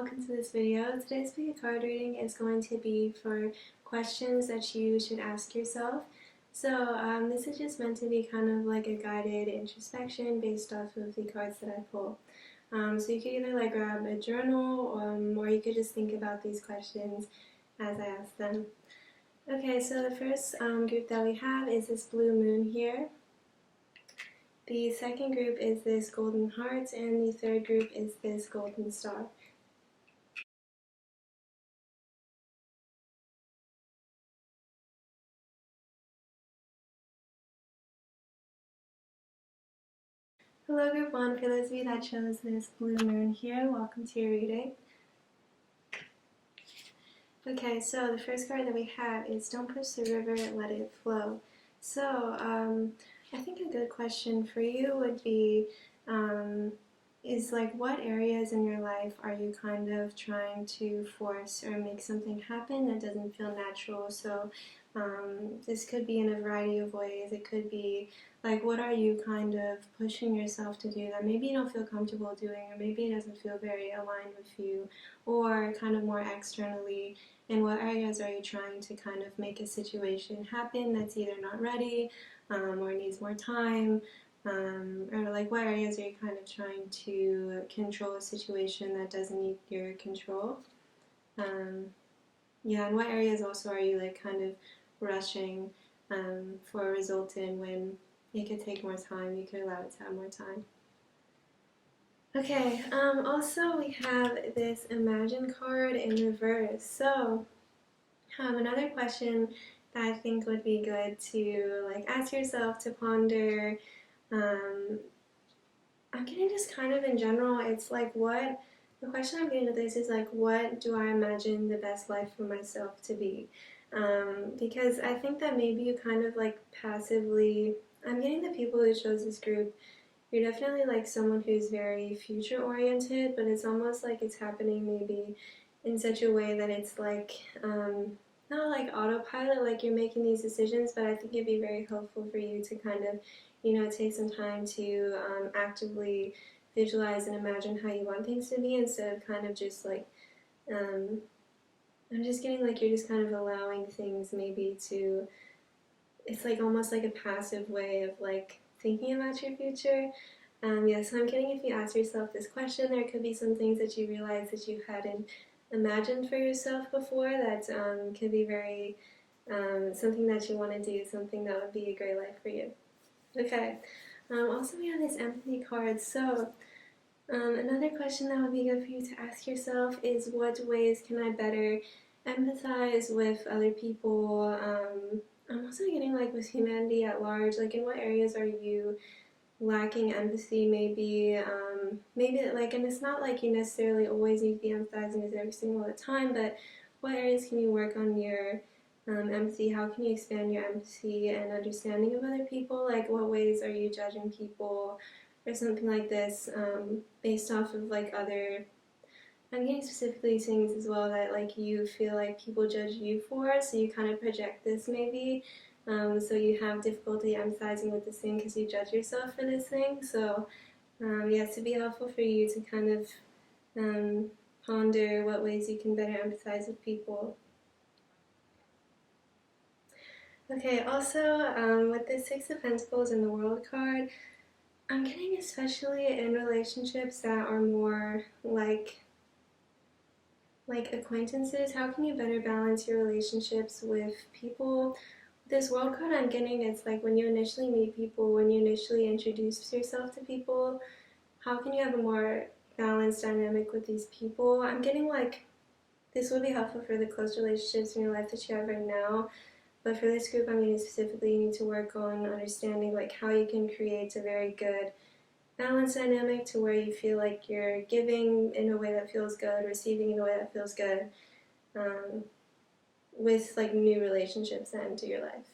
welcome to this video. Today's pick a card reading is going to be for questions that you should ask yourself. So this is just meant to be kind of like a guided introspection based off of the cards that I pull. So you could either like grab a journal or you could just think about these questions as I ask them. Okay, so the first group that we have is this blue moon here. The second group is this golden heart, and the third group is this golden star. Hello group 1, for those of you that chose this blue moon here, welcome to your reading. Okay, so the first card that we have is Don't Push the River, Let It Flow. So I think a good question for you would be, is like what areas in your life are you kind of trying to force or make something happen that doesn't feel natural? So this could be in a variety of ways. It could be like what are you kind of pushing yourself to do that maybe you don't feel comfortable doing, or maybe it doesn't feel very aligned with you, or kind of more externally. In what areas are you trying to kind of make a situation happen that's either not ready or needs more time? Or like what areas are you kind of trying to control a situation that doesn't need your control? Yeah, and what areas also are you like kind of rushing for a result in when it could take more time, you could allow it to have more time. Okay, also we have this Imagine card in reverse. So another question that I think would be good to like ask yourself to ponder, I'm getting just kind of in general, it's like the question I'm getting to this is like, what do I imagine the best life for myself to be? Because I think that maybe you kind of like passively, I'm getting the people who chose this group, you're definitely like someone who's very future oriented, but it's almost like it's happening maybe in such a way that it's like, not like autopilot, like you're making these decisions, but I think it'd be very helpful for you to kind of, take some time to actively visualize and imagine how you want things to be instead of kind of just like, I'm just getting like you're just kind of allowing things maybe to, it's like almost like a passive way of like thinking about your future. Yeah, so I'm getting if you ask yourself this question, there could be some things that you realize that you hadn't imagined for yourself before that could be very, something that you want to do, something that would be a great life for you. Okay, also we have this empathy card. So another question that would be good for you to ask yourself is what ways can I better empathize with other people? I'm also getting like with humanity at large, like in what areas are you lacking empathy maybe, maybe like, and it's not like you necessarily always need to be empathizing with every single time, but what areas can you work on your empathy? How can you expand your empathy and understanding of other people? Like what ways are you judging people or something like this based off of like other, I'm getting specifically things as well that like you feel like people judge you for, so you kind of project this maybe. So you have difficulty empathizing with this thing because you judge yourself for this thing. So yes, it'd be helpful for you to kind of ponder what ways you can better empathize with people. Okay, also with the Six of Pentacles and the World card, I'm getting especially in relationships that are more like acquaintances, how can you better balance your relationships with people? This world card I'm getting, it's like when you initially meet people, when you initially introduce yourself to people, how can you have a more balanced dynamic with these people? I'm getting like, this would be helpful for the close relationships in your life that you have right now, but for this group I'm getting specifically, you need to work on understanding like how you can create a very good balance dynamic to where you feel like you're giving in a way that feels good, receiving in a way that feels good, with like new relationships that enter your life.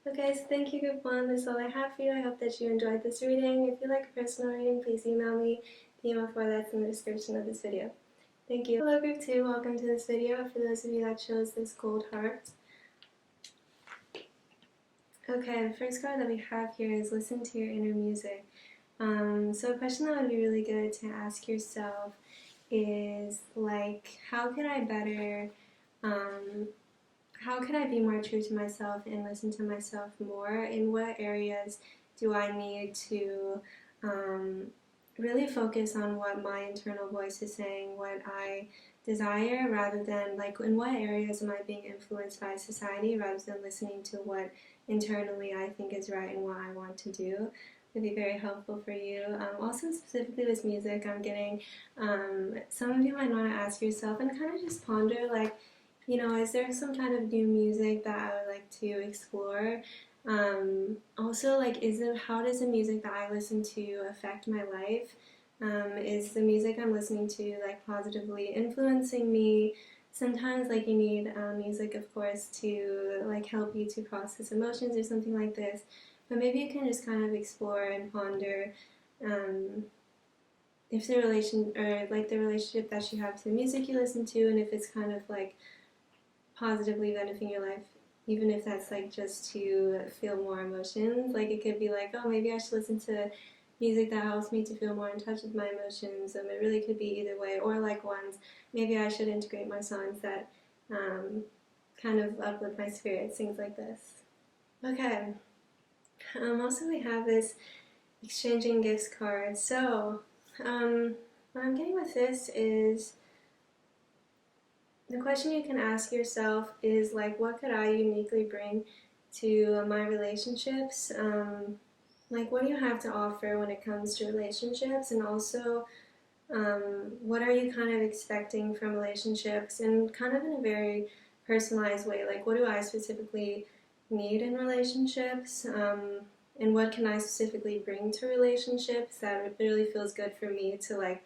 Okay, so thank you group 1, that's all I have for you. I hope that you enjoyed this reading. If you'd like a personal reading, please email me. The email for that's in the description of this video. Thank you. Hello group 2, welcome to this video. For those of you that chose this gold heart. Okay, the first card that we have here is listen to your inner music. So a question that would be really good to ask yourself is like, how could I better, how could I be more true to myself and listen to myself more? In what areas do I need to really focus on what my internal voice is saying, what I desire, rather than like in what areas am I being influenced by society rather than listening to what internally I think is right and what I want to do? Would be very helpful for you. Also, specifically with music, I'm getting some of you might want to ask yourself and kind of just ponder, like, is there some kind of new music that I would like to explore? Also, like, how does the music that I listen to affect my life? Is the music I'm listening to like positively influencing me? Sometimes, like, you need music, of course, to like help you to process emotions or something like this. But maybe you can just kind of explore and ponder um, if the relation or like the relationship that you have to the music you listen to, and if it's kind of like positively benefiting your life, even if that's like just to feel more emotions. Like, it could be like, oh, maybe I should listen to music that helps me to feel more in touch with my emotions. It really could be either way. Or like ones, maybe I should integrate my songs that kind of uplift my spirits, things like this. Okay. Also, we have this exchanging gifts card. So, what I'm getting with this is the question you can ask yourself is like, what could I uniquely bring to my relationships? Like, what do you have to offer when it comes to relationships? And also, what are you kind of expecting from relationships? And kind of in a very personalized way, like, what do I specifically need in relationships? And what can I specifically bring to relationships that really feels good for me to like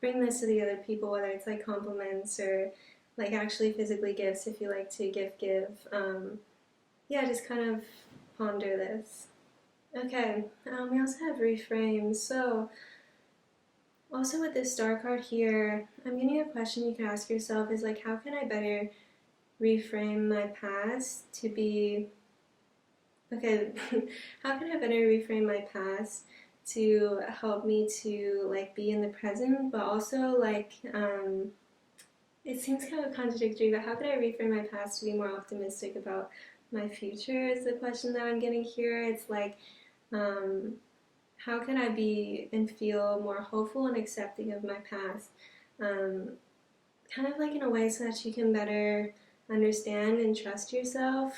bring this to the other people, whether it's like compliments or like actually physically gifts if you like to give. Yeah, just kind of ponder this. Okay, we also have reframes. So also with this star card here, I'm getting a question you can ask yourself is like, how can I better reframe my past to be, okay, how can I better reframe my past to help me to like be in the present, but also like, it seems kind of contradictory, but how could I reframe my past to be more optimistic about my future is the question that I'm getting here. It's like, um, how can I be and feel more hopeful and accepting of my past? Um, Kind of like in a way so that you can better understand and trust yourself.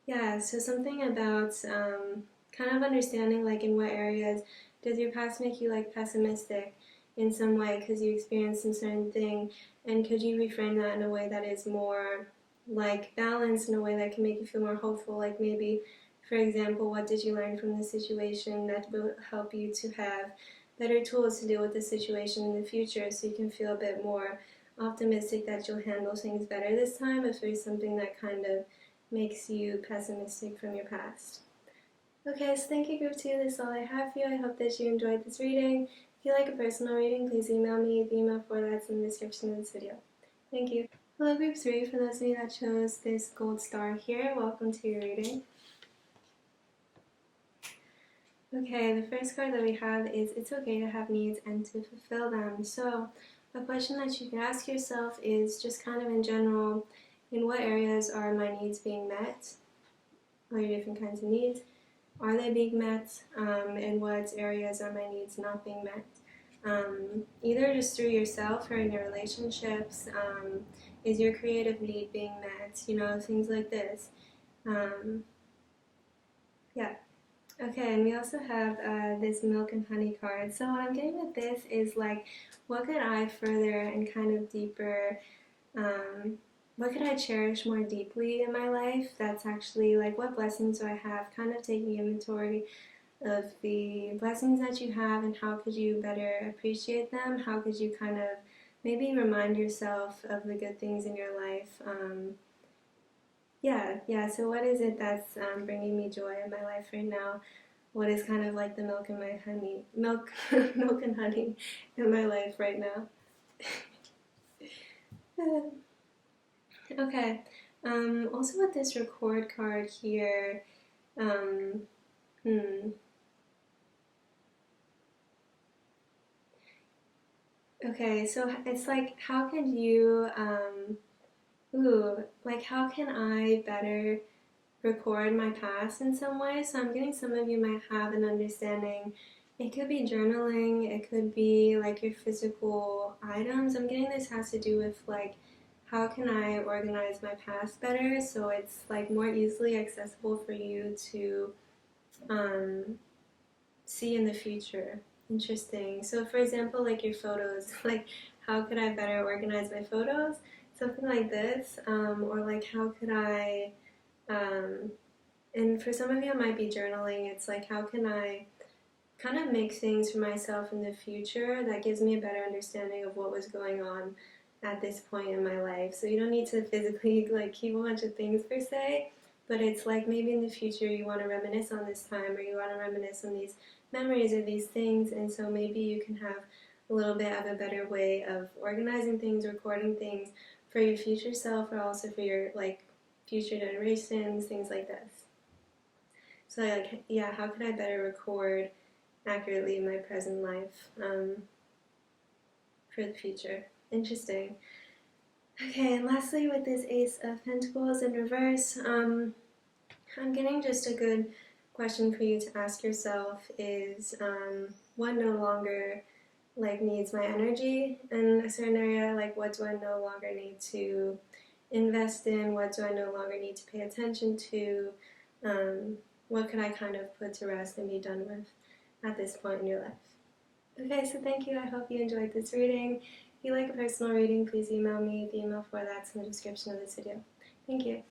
Yeah, so something about kind of understanding like in what areas does your past make you like pessimistic in some way because you experienced some certain thing, and could you reframe that in a way that is more like balanced, in a way that can make you feel more hopeful? Like maybe, for example, what did you learn from the situation that will help you to have better tools to deal with the situation in the future so you can feel a bit more optimistic that you'll handle things better this time if there's something that kind of makes you pessimistic from your past. Okay, so thank you, Group 2. This is all I have for you. I hope that you enjoyed this reading. If you like a personal reading, please email me. The email for that's in the description of this video. Thank you. Hello, Group 3. For those of you that chose this gold star here, welcome to your reading. Okay, the first card that we have is it's okay to have needs and to fulfill them. So, a question that you can ask yourself is just kind of in general, in what areas are my needs being met? All your different kinds of needs. Are they being met? In what areas are my needs not being met? Either just through yourself or in your relationships. Is your creative need being met? Things like this. Yeah. Okay, and we also have this milk and honey card. So what I'm getting with this is like, what could I further and kind of deeper, what could I cherish more deeply in my life? That's actually like, what blessings do I have? Kind of taking inventory of the blessings that you have and how could you better appreciate them? How could you kind of maybe remind yourself of the good things in your life? Yeah, so what is it that's bringing me joy in my life right now? What is kind of like the milk and my honey, milk and honey in my life right now? Okay, also with this record card here, um, hmm, Okay, so it's like, how can you, like, how can I better record my past in some way? So I'm getting some of you might have an understanding. It could be journaling, it could be like your physical items. I'm getting this has to do with like, how can I organize my past better so it's like more easily accessible for you to um, see in the future. Interesting. So, for example, like your photos, like how could I better organize my photos? Something like this. Or like how could I, um, and for some of you, it might be journaling. It's like how can I kind of make things for myself in the future that gives me a better understanding of what was going on at this point in my life. So you don't need to physically like keep a bunch of things per se, but it's like maybe in the future you want to reminisce on this time or you want to reminisce on these memories or these things, and so maybe you can have a little bit of a better way of organizing things, recording things for your future self or also for your like future generations, things like this. So like yeah, how can I better record accurately in my present life for the future? Interesting. Okay, and lastly, with this Ace of Pentacles in reverse, I'm getting just a good question for you to ask yourself is what no longer like needs my energy in a certain area? Like, what do I no longer need to invest in? What do I no longer need to pay attention to? What could I kind of put to rest and be done with at this point in your life? Okay, so thank you. I hope you enjoyed this reading. If you like a personal reading, please email me. The email for that's in the description of this video. Thank you.